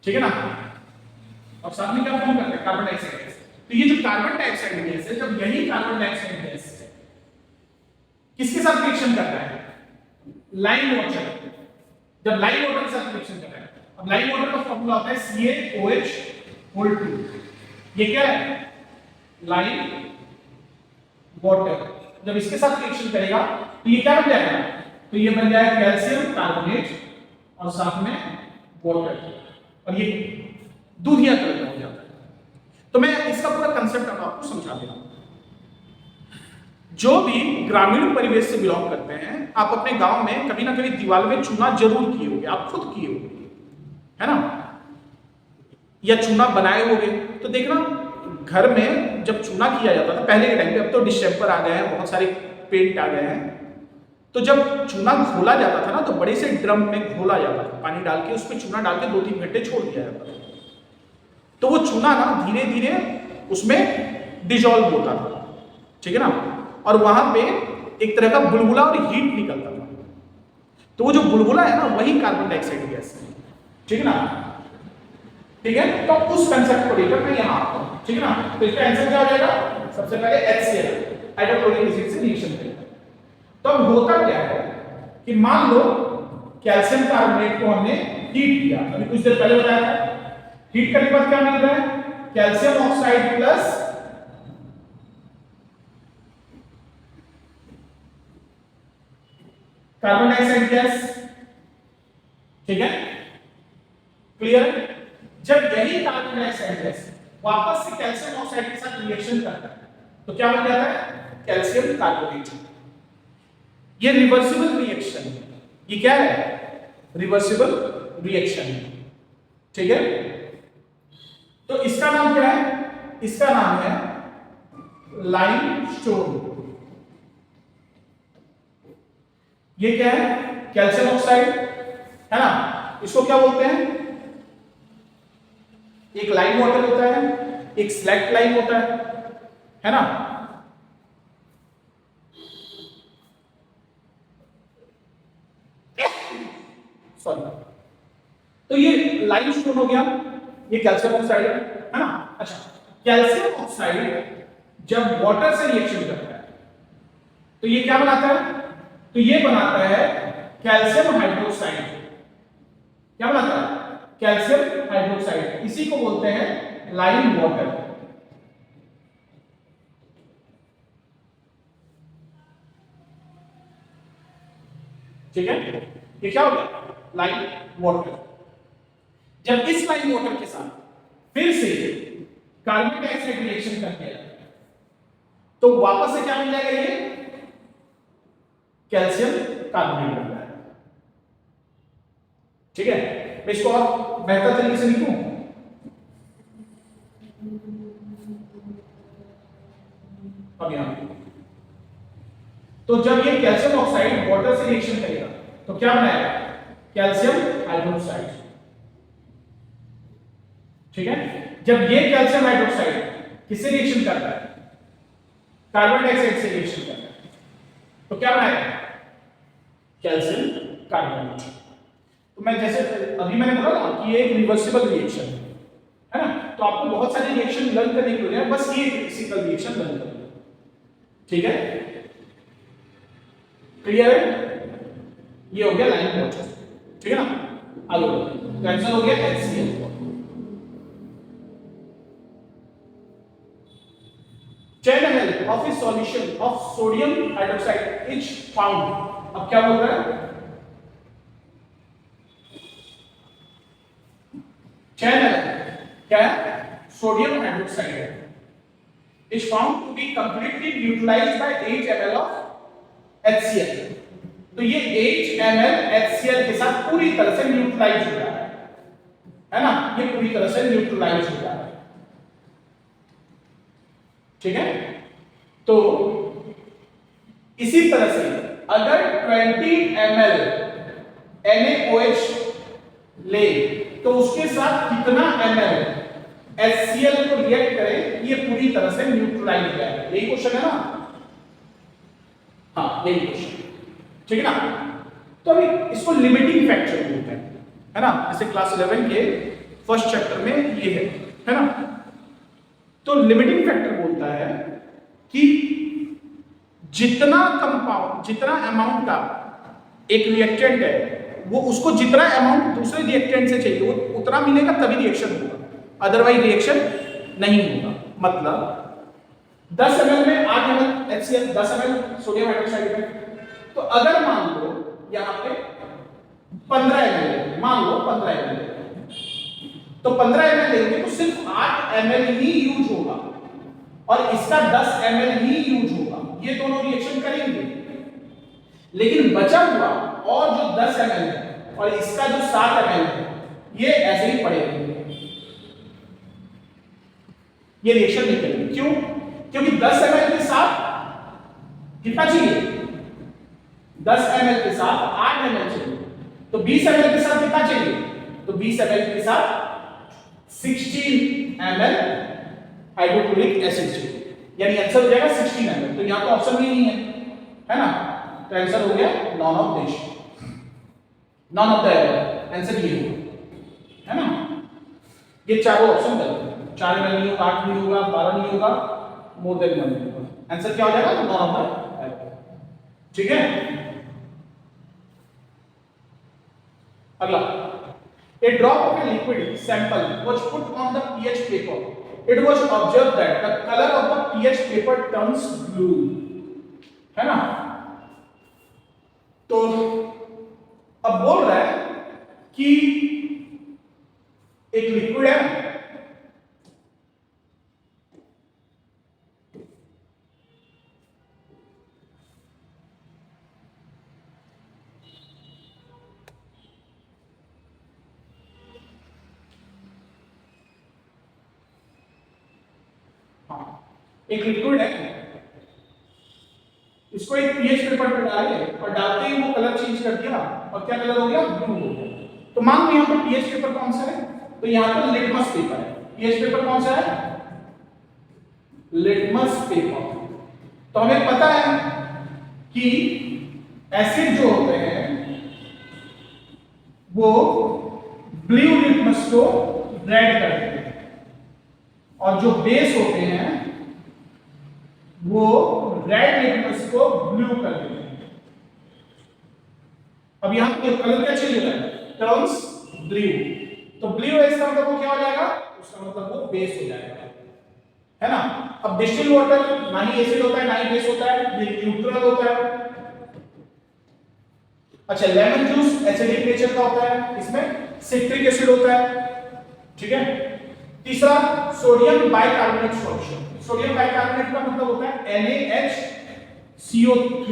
S1: ठीक है ना, और साथ में क्या फॉर्म करता है, कार्बन डाइऑक्साइड गैस। तो ये जो कार्बन डाइऑक्साइड गैस है, जब यही कार्बन डाइऑक्साइड गैस किसके साथ रिएक्शन करता है, लाइम वाटर, जब लाइम वाटर के साथ रिएक्शन करता है, अब लाइम वाटर का फॉर्मूला होता है CaOH2। ये क्या है, लाइम वाटर, जब इसके साथ रिएक्शन करेगा तो ये क्या बन जाएगा, तो ये बन जाएगा कैल्शियम कार्बोनेट और साथ में वाटर, और ये दूधिया कलर का हो जाता है। तो मैं इसका पूरा कंसेप्ट अब आपको समझा दे रहा हूं। जो भी ग्रामीण परिवेश से बिलोंग करते हैं, आप अपने गांव में कभी ना कभी दीवार में चूना जरूर किए होंगे, आप खुद किए होंगे, है ना, या चूना बनाए होंगे। तो देखना घर में जब चूना किया जाता था पहले के टाइम पे, अब तो डिस्टेंपर आ गए हैं, बहुत सारे पेंट आ गए हैं, तो जब चूना घोला जाता था ना, तो बड़े से ड्रम में घोला जाता था, पानी डाल के उस पर चूना डाल के 2-3 घंटे छोड़ दिया जाता था। तो वो चूना ना धीरे धीरे उसमें डिजॉल्व होता था, ठीक है ना, और वहां पे एक तरह का बुलबुला और हीट निकलता था। तो वो जो बुलबुला है ना, वही कार्बन डाइऑक्साइड गैस है, ठीक है ना, ठीक है। तो उस कंसेप्ट को लेकर मैं यहां आता हूं, ठीक है ना। तो इसका आंसर क्या हो जाएगा, सबसे पहले HCl, हाइड्रोक्लोरिक एसिड से रिएक्शन करेगा। तो अब होता क्या है कि मान लो कैल्शियम कार्बोनेट को हमने हीट किया, अभी कुछ देर पहले बताया था, हीट करने के बाद क्या मिल रहा है, calcium oxide plus carbon dioxide gas, ठीक है, क्लियर। जब यही कार्बन डाइऑक्साइड गैस वापस से कैल्शियम ऑक्साइड के साथ रिएक्शन करता है तो क्या बन जाता है, कैल्शियम कार्बोनेट। ये रिवर्सिबल रिएक्शन है, ये क्या है, रिवर्सिबल रिएक्शन है, ठीक है। तो इसका नाम क्या है, इसका नाम है लाइमस्टोन। ये क्या है, कैल्शियम ऑक्साइड, है ना, इसको क्या बोलते हैं, एक लाइम वाटर होता है, एक स्लैक्ट लाइन होता है ना। सॉरी, तो ये लाइम स्टोन हो गया, ये कैल्शियम ऑक्साइड है ना। अच्छा, कैल्शियम ऑक्साइड जब वाटर से रिएक्शन करता है तो ये क्या बनाता है, तो ये बनाता है कैल्शियम हाइड्रोक्साइड। क्या बनाता है, कैल्शियम हाइड्रोक्साइड, इसी को बोलते हैं लाइम वाटर। ठीक है, ये क्या हो गया, लाइम वाटर। जब इस लाइम वाटर के साथ फिर से कार्बन डाइऑक्साइड रिएक्शन करते हैं तो वापस से क्या मिल जाएगा, ये कैल्शियम कार्बोनेट बन जाएगा। ठीक है, मैं इसको और बेहतर तरीके से लिखूं, अब यहां तो जब ये कैल्शियम ऑक्साइड वाटर से रिएक्शन करेगा तो क्या बनाएगा, कैल्शियम हाइड्रोक्साइड। ठीक है, जब ये कैल्शियम हाइड्रोक्साइड किससे रिएक्शन करता है, कार्बन डाइऑक्साइड से रिएक्शन करता है, तो क्या बनाएगा, कैल्शियम कार्बोनेट। तो मैं जैसे अभी मैंने बोला ना कि ये एक रिवर्सिबल रिएक्शन है ना, तो आपको बहुत सारे रिएक्शन लर्न करने के लिए बस ये फिजिकल रिएक्शन लर्न करना। ठीक है, क्लियर है, ये हो गया लाइम वाटर। ठीक है ना, आगे बढ़ते हैं, आंसर हो गया HCl। Ten ml of a solution of sodium hydroxide is found। अब क्या बोल रहा है, 10 ml क्या है, सोडियम हाइड्रोक्साइड है, is found to be completely neutralized by 8 ml of HCl। तो ये 8 ml HCl के साथ पूरी तरह से न्यूट्रलाइज हो रहा है ना, ये पूरी तरह से न्यूट्रलाइज हो रहा है। ठीक है, तो इसी तरह से अगर 20 ml NaOH ले तो उसके साथ कितना ml HCl को रिएक्ट करे, ये पूरी तरह से न्यूट्रलाइज हो जाएगा। यही क्वेश्चन है ना, हाँ यही क्वेश्चन, ठीक है ना। तो अभी इसको लिमिटिंग फैक्टर बोलते हैं, है ना, जैसे क्लास 11 के फर्स्ट चैप्टर में ये है ना। तो लिमिटिंग फैक्टर बोलता है कि जितना कंपाउंड, जितना अमाउंट का एक रिएक्टेंट है वो उसको जितना अमाउंट दूसरे रिएक्टेंट से चाहिए वो उतना मिलेगा तभी रिएक्शन होगा, अदरवाइज रिएक्शन नहीं होगा। मतलब 10 ml में 8 ml HCl, 10 ml sodium hydroxide है, तो अगर मान लो यहाँ पे 15 ml, मान लो 15 ml, तो 15 ml लेंगे तो सिर्फ 8 ml ही यूज होगा और इसका 10 ml ही यूज होगा, ये दोनों रिएक्शन करेंगे। लेकिन बचा हुआ और जो 10 ml है और इसका जो 7 ml है ये ऐसे ही पड़े रहेंगे, ये रिएक्शन नहीं करेंगे। क्यों, क्योंकि 10 ml के साथ कितना चाहिए, 10 ml के साथ 8 ml चाहिए, तो 20 ml के साथ कितना चाहिए, तो 20 ml के साथ 16 ml हाइड्रोक्लोरिक एसिड चाहिए, यानी आंसर हो जाएगा 16 ml। तो यहां तो ऑप्शन भी नहीं है ना, तो आंसर हो गया none of this, none of the above, answer ये होगा, है ना। ये चारों ऑप्शन गलत है, 4 ml नहीं होगा, 8 नहीं होगा, 12 नहीं होगा, मोर देन 1 नहीं होगा, आंसर क्या हो जाएगा, नॉन ऑफ द एबव। ठीक है, अगला, a drop of a liquid sample was put on the pH paper, it was observed that the color of the pH paper turns blue, है ना। तो अब बोल रहा है कि एक लिक्विड है, एक लिक्विड है, इसको एक पीएच पेपर पे डाले और डालते ही वो कलर चेंज कर दिया और क्या कलर हो गया, ब्लू हो गया। तो मान लो यहाँ पे पीएच पेपर कौन सा है, तो यहाँ पर लिटमस पेपर है। पीएच पेपर कौन सा है, लिटमस पेपर। तो हमें पता है कि एसिड जो होते हैं वो ब्लू लिटमस को रेड कर देते हैं और जो बेस होते हैं वो रेड लिटमस को ब्लू कर देते हैं। अब यहां पे कलर क्या चेंज हो रहा है, टर्न्स ब्लू। तो ब्लू है इसका मतलब वो क्या हो जाएगा, उसका मतलब वो बेस हो जाएगा, है ना। अब डिस्टिल वाटर ना ही एसिड होता है ना ही बेस होता है, ये न्यूट्रल होता है। अच्छा, लेमन जूस एसिडिक नेचर का होता है, इसमें सिट्रिक एसिड होता है, ठीक है। तीसरा sodium bicarbonate solution. Sodium bicarbonate का मतलब होता है NaHCO3।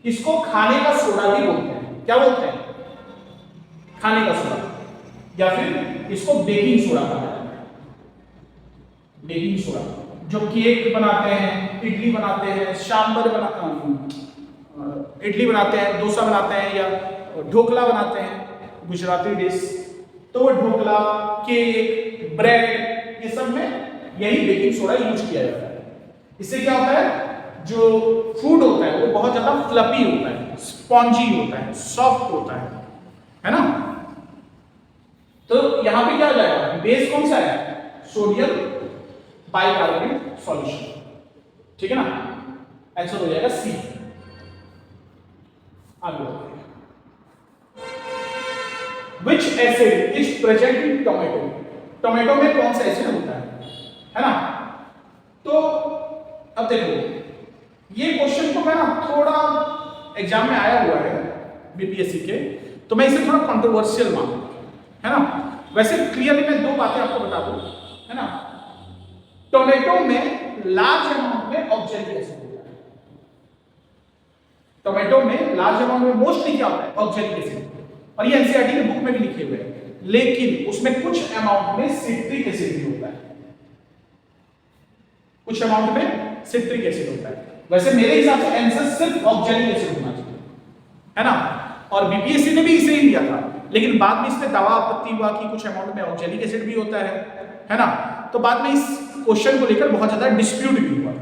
S1: इसको खाने का सोडा भी बोलते हैं। क्या बोलते हैं, खाने का सोडा, या फिर इसको बेकिंग सोडा कहा जाता है। बेकिंग सोडा जो केक बनाते हैं, इडली बनाते हैं, सांभर इडली बनाते हैं, डोसा बनाते हैं या ढोकला बनाते हैं, गुजराती डिश, तो वो ढोकला, केक, ब्रेड, ये सब में यही बेकिंग सोडा यूज किया जाता है। इससे क्या होता है, जो फूड होता है वो बहुत ज्यादा फ्लफी होता है, स्पॉन्जी होता है, सॉफ्ट होता है ना। तो यहां पे क्या हो जाएगा, बेस कौन सा है, सोडियम बाइकार्बोनेट सॉल्यूशन, ठीक है ना। आंसर हो जाएगा सी। आगे Which acid is present in tomato? Tomato में कौन सा एसिड होता है ना। तो अब देखो, ये क्वेश्चन तो मैं ना थोड़ा एग्जाम में आया हुआ है बीपीएससी के, तो मैं इसे थोड़ा कंट्रोवर्शियल मानूं, है ना। वैसे क्लियरली मैं दो बातें आपको बता दूं, है ना। टोमेटो में लार्ज अमाउंट में ऑक्जेलिक एसिड होता है। टोमेटो में लार्ज अमाउंट में मोस्टली क्या होता है, ऑक्जेलिक एसिड, और ये एनसीईआरटी के बुक में भी लिखे हुए हैं। लेकिन उसमें कुछ अमाउंट में सिट्रिक एसिड भी होता है, कुछ अमाउंट में सिट्रिक एसिड होता है। वैसे मेरे हिसाब से आंसर सिर्फ ऑक्जेलिक एसिड होना चाहिए, है ना। और बीपीएससी ने भी इसे ही लिया था, लेकिन बाद में इसमें दावा आपत्ति हुआ कि कुछ अमाउंट में ऑक्जेलिक एसिड भी होता है ना। तो बाद में इस क्वेश्चन को लेकर बहुत ज्यादा डिस्प्यूट भी हुआ,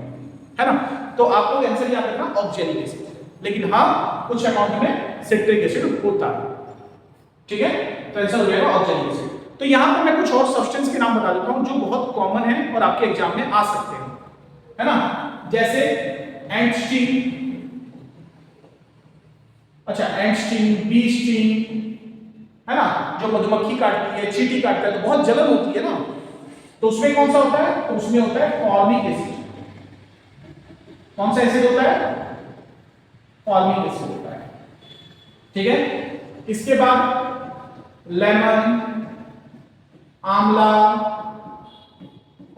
S1: है ना। तो आप लोग आंसर याद रखना ऑक्जेलिक एसिड, लेकिन हाँ कुछ अमाउंट में सिट्रिक एसिड होता है, ठीक है। तो आंसर हो जाएगा ऑक्जेलिक एसिड। तो यहां पर मैं कुछ और सब्सटेंस के नाम बता देता हूं जो बहुत कॉमन है और आपके एग्जाम में आ सकते हैं, है ना। जैसे एंट स्टिंग, अच्छा एंट स्टिंग, बी स्टिंग, है ना। जो मधुमक्खी काटती है, चींटी काटता है तो बहुत जलन होती है ना, तो उसमें कौन सा होता है, तो उसमें होता है फॉर्मिक एसिड। कौन सा एसिड होता है, फॉर्मिक एसिड होता है, ठीक है। इसके बाद लेमन, आंवला,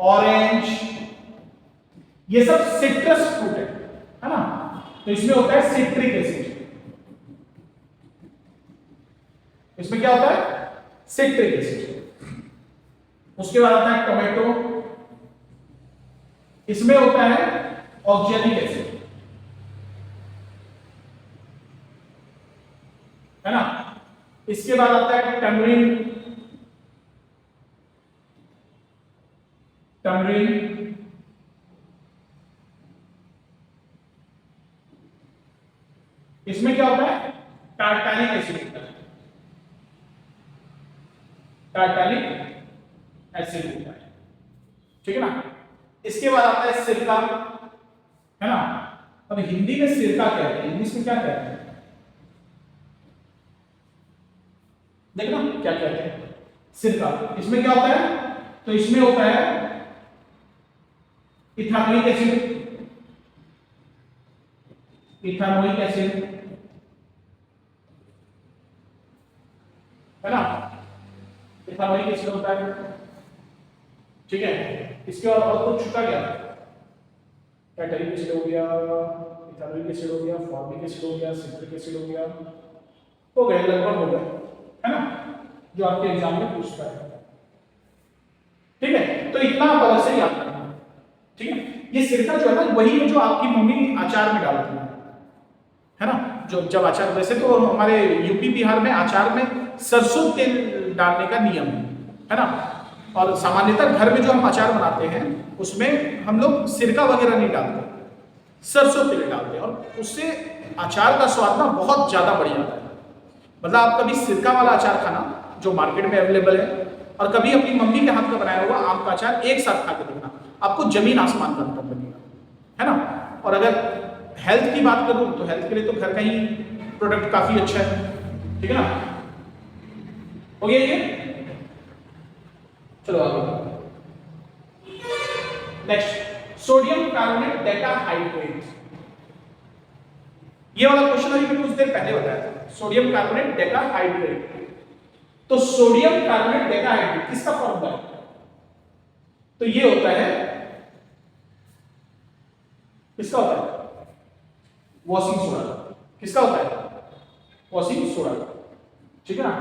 S1: ऑरेंज, ये सब सिट्रस फ्रूट है ना, तो इसमें होता है सिट्रिक एसिड। इसमें क्या होता है, सिट्रिक एसिड। उसके बाद आता है टोमेटो, इसमें होता है ऑक्जेलिक एसिड, है ना। इसके बाद आता है टमरिन, इसमें क्या होता है, टार्टालिक एसिड होता है, टार्टालिक एसिड होता है, ठीक है ना। इसके बाद आता है सिरका, है ना। अब हिंदी में सिरका कहते हैं, इंग्लिश में क्या कहते हैं, देखना क्या कहते हैं, सिरका। इसमें क्या होता है, तो इसमें होता है इथानोइक एसिड, इथानोइक एसिड, है ना। इथानोइक एसिड होता है, ठीक है। इसके बाद और कुछ छूटा क्या, टार्टारिक एसिड हो गया, इथानोइक एसिड हो गया, फॉर्मिक एसिड हो गया, सिट्रिक एसिड हो गया, हो गए लगभग हो गए, है ना, जो आपके एग्जाम में पूछता है, ठीक है। तो इतना आप अलग से याद रखना, ठीक है। ये सिरका जो है ना वही है जो आपकी मम्मी अचार में डालती है ना। जो जब अचार, वैसे तो हमारे यूपी बिहार में अचार में सरसों तेल डालने का नियम है ना। और सामान्यतः घर में जो हम अचार बनाते हैं उसमें हम लोग सिरका वगैरह नहीं डालते, सरसों तेल डालते हैं, और उससे अचार का स्वाद ना बहुत ज्यादा बढ़ जाता है। मतलब आप कभी सिरका वाला अचार खाना जो मार्केट में अवेलेबल है, और कभी अपनी मम्मी के हाथ का बनाया हुआ आम का अचार एक साथ खा के देखना, आपको जमीन आसमान का अंतर लगेगा, है ना। और अगर हेल्थ की बात करूं तो हेल्थ के लिए तो घर का ही प्रोडक्ट काफी अच्छा है, ठीक है ना। हो गया ये, चलो आगे। Next, sodium carbonate decahydrate. ये वाला क्वेश्चन अभी मैंने कुछ देर पहले बताया था, सोडियम कार्बोनेट डेकाहाइड्रेट। तो सोडियम कार्बोनेट डेकाहाइड्रेट किसका फॉर्मूला है? तो ये होता है, किसका होता है? Washing soda. किसका होता है? वॉशिंग सोडा, ठीक है ना।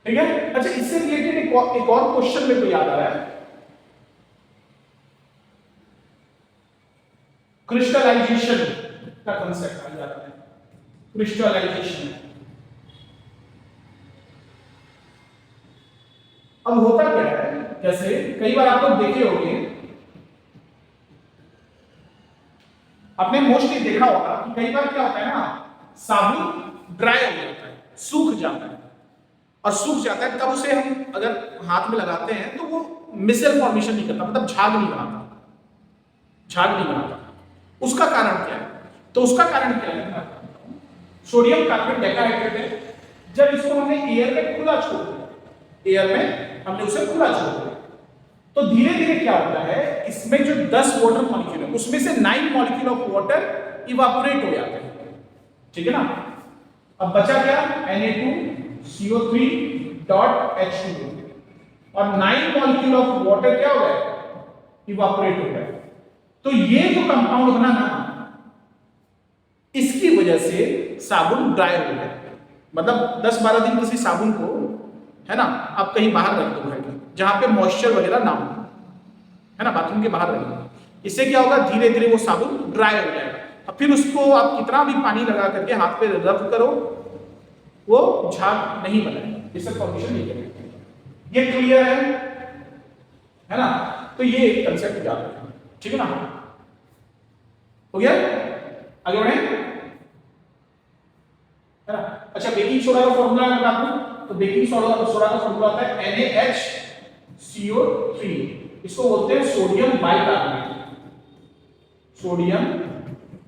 S1: ठीक है, अच्छा इससे रिलेटेड एक और क्वेश्चन मेरे को याद आ रहा है, क्रिस्टलाइजेशन का कंसेप्ट आ जाता है, क्रिस्टलाइजेशन। अब होता क्या है, जैसे कई बार आप लोग देखे होंगे, आपने मोस्टली देखा होगा कि कई बार क्या होता है ना, साबुन ड्राई हो जाता है, सूख जाता है, और सूख जाता है तब उसे हम अगर हाथ में लगाते हैं तो वो मिसल फॉर्मेशन नहीं करता, मतलब झाग नहीं बनाता, झाग नहीं बनाता। उसका कारण क्या है? तो उसका कारण क्या है, सोडियम कार्बोनेट डेकाहाइड्रेट है। जब इसको हमने एयर में खुला छोड़ दिया, एयर में हमने उसे खुला छोड़ दिया, तो धीरे धीरे क्या होता है, इसमें जो 10 वाटर मॉलिक्यूल है उसमें से 9 मॉलिक्यूल ऑफ वाटर इवापोरेट हो जाते हैं, ठीक है ना। अब बचा क्या, Na2CO3 डॉट H2, और 9 मॉलिक्यूल ऑफ वाटर क्या हो गया, इवापोरेट हो गया। तो ये जो कंपाउंड बना ना, इसकी वजह से साबुन ड्राई हो गया। मतलब 10-12 दिन किसी साबुन को, है ना, आप कहीं बाहर रख दो घर के, जहां पे मॉइस्चर वगैरह ना हो, है ना, बाथरूम के बाहर रख दो। इससे क्या होगा, धीरे धीरे वो साबुन ड्राई हो जाएगा। अब फिर उसको आप कितना भी पानी लगा करके हाथ पे रब करो, वो झाग नहीं बनाएगा, इससे फॉर्मेशन नहीं करेगा। ये क्लियर है ना। तो ये एक कंसेप्ट याद रखना, ठीक है ना। हो गया, आगे बढ़े, है ना। अच्छा, बेकिंग सोडा का फॉर्मूला मैं बता दूं, तो बेकिंग सोडा का फॉर्मूला होता है NaHCO3। इसको बोलते हैं sodium bicarbonate, sodium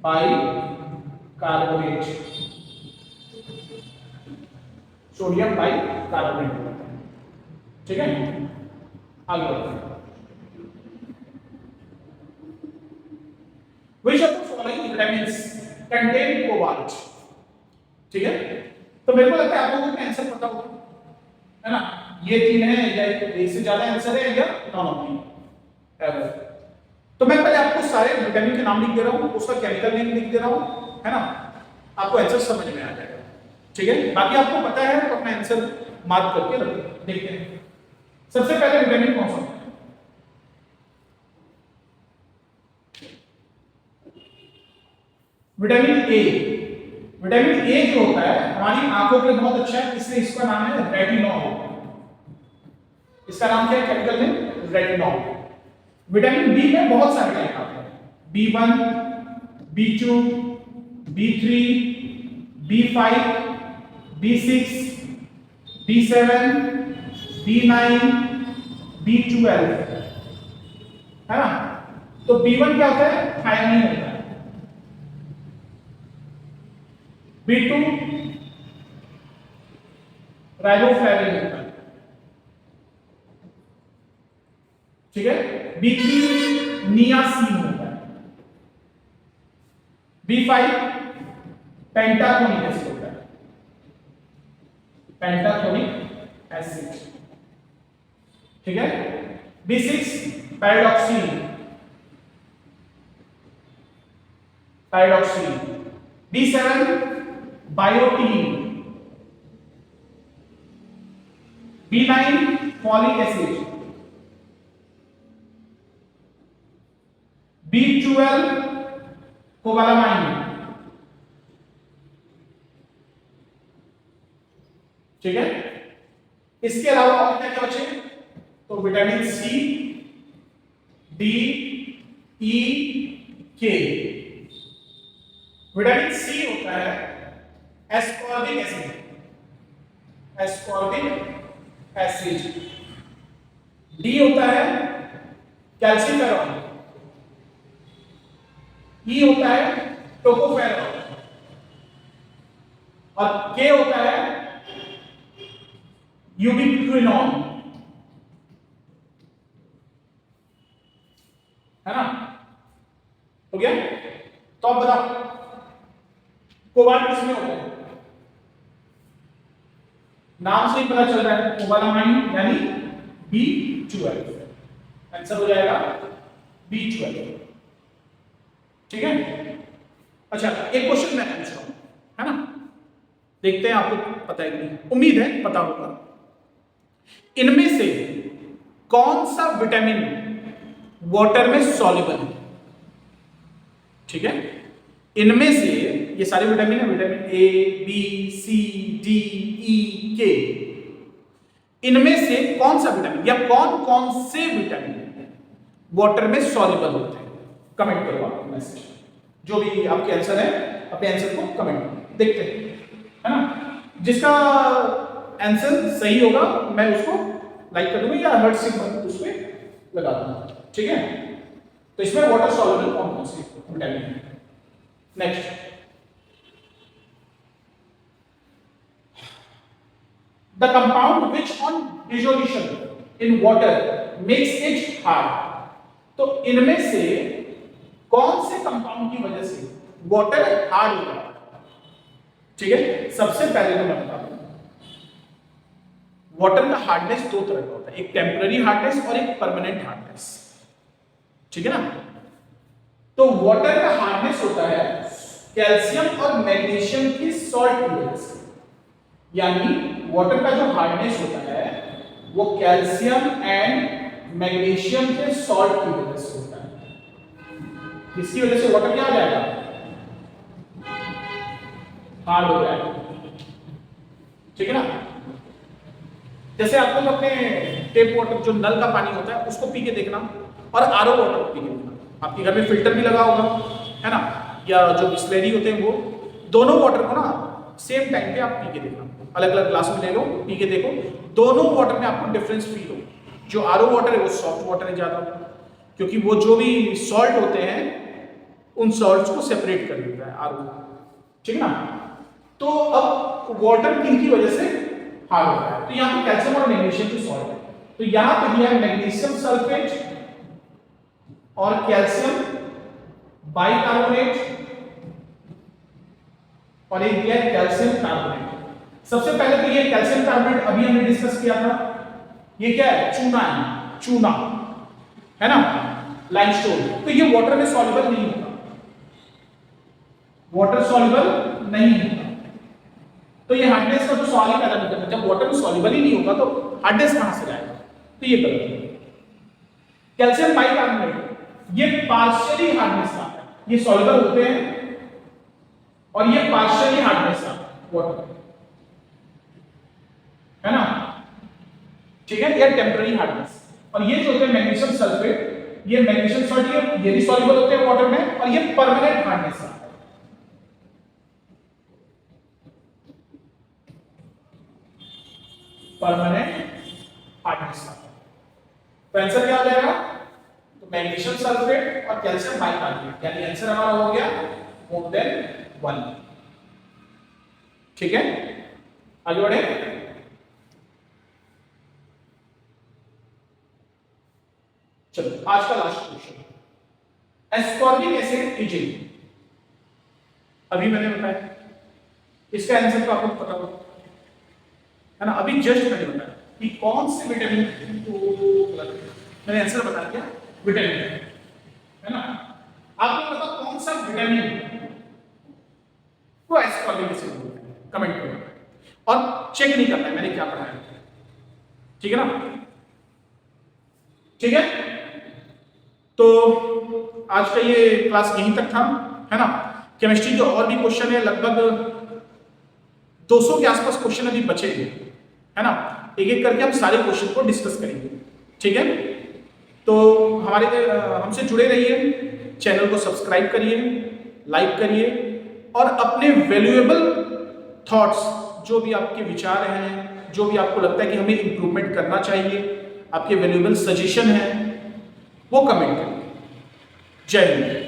S1: bicarbonate, sodium bicarbonate, ठीक है। आगे बढ़ते हैं। Which of the following vitamins contain cobalt? ठीक है, तो मेरे को लगता है आप लोगों को आंसर पता होगा, है ना। ये 3 है या एक से ज्यादा आंसर है या नॉन ऑफ दी। तो मैं पहले आपको सारे विटामिन के नाम लिख दे रहा हूं, उसका केमिकल नेम लिख दे रहा हूं, है ना, आपको आंसर समझ में आ जाएगा, ठीक है। बाकी आपको पता है तो अपना आंसर मार्क करके रखिए। देखते हैं सबसे पहले विटामिन कौन सा है। Vitamin A. विटामिन ए जो होता है हमारी आंखों के लिए बहुत अच्छा है, इसलिए इसका नाम है रेटिनॉल। इसका नाम क्या है, chemical name retinol. Vitamin B में बहुत सारे टाइप आते हैं, B1, B2, B3, B5, B6, B7, B9, B12, है ना। तो B1 क्या होता है, थायामीन होता है। B2 राइबोफ्लाविन होता है, ठीक है। B3 नियासिन होता है। B5 पेंटाथोनिक एसिड होता है, पेंटाथोनिक एसिड, ठीक है। B6 pyridoxine, pyridoxine. B7 biotin. B9 folic acid. B12 cobalamin, ठीक है। इसके अलावा और क्या क्या बचे, तो विटामिन सी, डी, ई, के। विटामिन सी होता है ascorbic acid, ascorbic acid. D होता है कैल्सिफेरॉल, ई होता है टोकोफेरॉल, और के होता है यूबिक्विनोन, है ना? हो गया? तो अब बताओ कोबाल्ट किसमें होता है? नाम से ही पता चल रहा है, कोबालामाइन यानी B12। आंसर हो जाएगा B12। ठीक है? अच्छा, एक क्वेश्चन मैं पूछ रहा हूं, है ना? देखते हैं आपको पता है कि नहीं, उम्मीद है पता होगा। इनमें से कौन सा विटामिन वाटर में सॉल्युबल है? ठीक है, इनमें से ये सारे विटामिन है, vitamin A, B, C, D, E, K, इनमें से कौन सा विटामिन या कौन कौन से विटामिन वाटर में सॉल्युबल होते हैं? कमेंट करो आप मैसेज, जो भी आपके आंसर है अपने आंसर को कमेंट करो, देखते हैं, है ना? जिसका आंसर सही होगा मैं उसको लाइक कर दूंगा या हार्ट सिंबल उस पर लगा दूंगा। ठीक है, तो इसमें वाटर सॉल्युबल कौन कौन से विटामिन है? Next, the compound which on dissolution in water makes it hard. तो इनमें से कौन से कंपाउंड की वजह से वाटर हार्ड होता है? ठीक है, सबसे पहले तो मैं बता दूं, वाटर का हार्डनेस दो तरह का होता है, एक टेम्पररी हार्डनेस और एक परमानेंट हार्डनेस। ठीक है ना? तो वाटर का हार्डनेस होता है कैल्शियम और मैग्नीशियम की सॉल्ट की वजह से, यानी वाटर का जो हार्डनेस होता है वो कैल्शियम एंड मैग्नीशियम के सॉल्ट की वजह से होता है। इसकी वजह से वाटर क्या हो जाएगा? हार्ड हो जाएगा। ठीक है ना? जैसे आप लोग अपने टेप वाटर, जो नल का पानी होता है, उसको पी के देखना और आरओ वाटर को पी के देखना। आपके घर में फिल्टर भी लगा होगा, है ना, या जो बिस्लेरी होते हैं, वो दोनों वाटर को ना सेम टाइम पे आप पी के देखना, अलग अलग ग्लास में ले लो, पी के देखो, दोनों वाटर में आपको डिफरेंस फील हो। जो आरओ वाटर है वो सॉफ्ट वाटर है ज्यादा, क्योंकि वो जो भी सॉल्ट होते हैं उन सॉल्ट्स को सेपरेट कर देता है आरओ। ठीक है ना? तो अब वाटर किनकी वजह से हार्ड होता है? तो यहाँ पे कैल्शियम और मैग्नीशियम की सॉल्ट है, तो यहाँ पे दिया है मैग्नीशियम सल्फेट और कैल्शियम बाइकार्बोनेट और एक दिया है कैल्शियम कार्बोनेट। सबसे पहले तो ये कैल्शियम कार्बोनेट अभी हमने डिस्कस किया था, ये क्या है? चूना है, चूना, है ना, लाइमस्टोन। तो ये वाटर में सॉल्युबल नहीं होता, वाटर सॉल्युबल नहीं होता, तो ये हार्डनेस का जो सवाल ही पैदा नहीं करता। जब वाटर में सॉल्युबल ही नहीं होगा तो हार्डनेस कहां से आएगा? तो ये गलत है। कैल्शियम बाइकार्बोनेट ये पार्शियली हार्डनेस का है, ये सॉल्युबल होते हैं और ये पार्शियली हार्डनेस का वाटर, है ना? ठीक है, ये टेम्पररी हार्डनेस। और ये जो होते हैं मैग्नीशियम सल्फेट, ये मैग्नीशियम सॉल्ट, ये भी सॉल्युबल होते हैं वाटर में, और ये परमानेंट हार्डनेस का है। परमानेंट हार्डनेस का। तो आंसर क्या हो जाएगा? तो मैग्नीशियम सल्फेट और कैल्शियम बाइकार्बोनेट, यानी आंसर हमारा हो गया मोर देन 1। ठीक है, आगे बढ़े। चलो आज का last question, ascorbic acid easing. अभी मैंने बताया, इसका आंसर तो आपको पता होगा, है ना? अभी जस्ट मैंने बताया कि कौन से विटामिन को मैंने आंसर बता दिया, विटामिन, है ना? आपको पता कौन सा विटामिन को एस्कॉर्बिक एसिड बोलते हैं? कमेंट करो, और चेक नहीं करना है मैंने क्या पढ़ाया। ठीक है ना? ठीक है, तो आज का ये क्लास यहीं तक था, है ना? केमिस्ट्री के और भी क्वेश्चन है, लगभग 200 के आसपास क्वेश्चन अभी बचे हैं, है ना? एक एक करके हम सारे क्वेश्चन को डिस्कस करेंगे। ठीक है, तो हमसे जुड़े रहिए, चैनल को सब्सक्राइब करिए, लाइक करिए और अपने वैल्यूएबल थॉट्स, जो भी आपके विचार हैं, जो भी आपको लगता है कि हमें इंप्रूवमेंट करना चाहिए, आपके वैल्यूएबल सजेशन हैं, वो कमेंट करिए। जय हिंद।